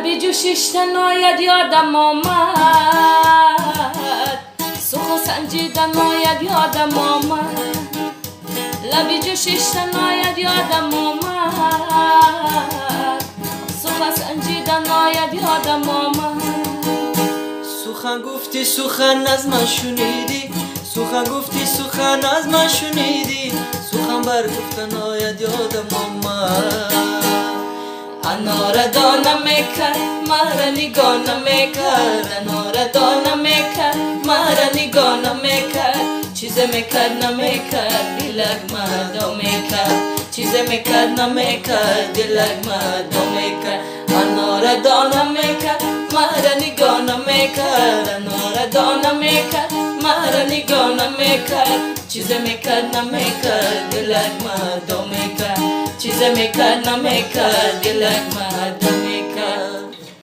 لبی جوشش تناید یادم آمد سخن سنجیدن آید یادم آمد لبی جوشش تناید یادم آمد سخن سنجیدن آید یادم آمد سخن گفتی سخن از من شنیدی سخن گفتی سخن از من شنیدی سخن بر گفتن آید یادم آمد انار دانه میکرد مرا نگاه نمیکرد انار دانه میکرد مرا نگاه نمیکرد چیزی میکرد نمیکرد دلک مردم میکرد چیزی میکرد نمیکرد دلک مردم میکرد انار دانه میکرد مرا نگاه نمیکرد انار دانه میکرد مرا نگاه نمیکرد چیزی میکرد نمیکرد دلک مردم میکرد چیزی میکرد نمیکرد دلک مردم